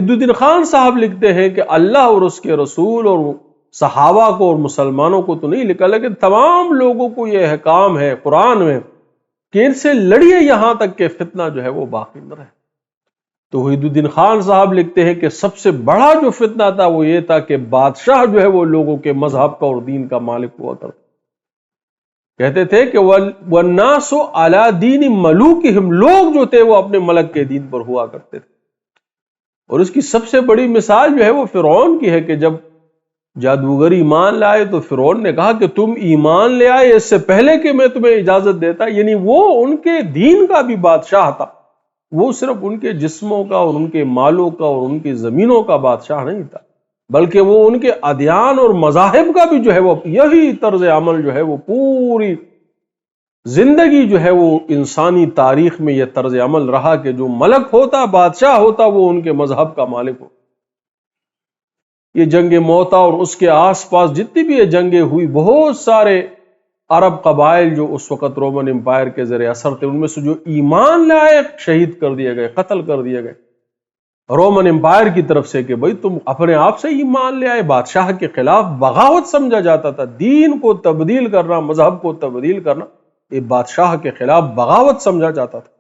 وحید الدین خان صاحب لکھتے ہیں کہ اللہ اور اس کے رسول اور صحابہ کو اور مسلمانوں کو تو نہیں لکھا، لیکن تمام لوگوں کو یہ احکام ہے قرآن میں کہ ان سے لڑیے یہاں تک کہ فتنہ جو ہے وہ باقی نہ رہے۔ تو وحید الدین خان صاحب لکھتے ہیں کہ سب سے بڑا جو فتنہ تھا وہ یہ تھا کہ بادشاہ جو ہے وہ لوگوں کے مذہب کا اور دین کا مالک ہوا کرتا۔ کہتے تھے کہ وَالنَّاسُ عَلَى دِينِ مَلُوكِهِمْ، لوگ جو تھے وہ اپنے ملک کے دین پر ہوا کرتے تھے۔ اور اس کی سب سے بڑی مثال جو ہے وہ فرعون کی ہے کہ جب جادوگر ایمان لائے تو فرعون نے کہا کہ تم ایمان لے آئے اس سے پہلے کہ میں تمہیں اجازت دیتا، یعنی وہ ان کے دین کا بھی بادشاہ تھا، وہ صرف ان کے جسموں کا اور ان کے مالوں کا اور ان کی زمینوں کا بادشاہ نہیں تھا، بلکہ وہ ان کے ادیان اور مذاہب کا بھی جو ہے وہ یہی طرز عمل جو ہے وہ پوری زندگی جو ہے وہ انسانی تاریخ میں یہ طرز عمل رہا کہ جو ملک ہوتا بادشاہ ہوتا وہ ان کے مذہب کا مالک ہو۔ یہ جنگ موتا اور اس کے آس پاس جتنی بھی یہ جنگیں ہوئی، بہت سارے عرب قبائل جو اس وقت رومن امپائر کے زیر اثر تھے، ان میں سے جو ایمان لائے شہید کر دیے گئے، قتل کر دیے گئے رومن امپائر کی طرف سے کہ بھئی تم اپنے آپ سے ایمان لے آئے۔ بادشاہ کے خلاف بغاوت سمجھا جاتا تھا، دین کو تبدیل کرنا، مذہب کو تبدیل کرنا یہ بادشاہ کے خلاف بغاوت سمجھا جاتا تھا۔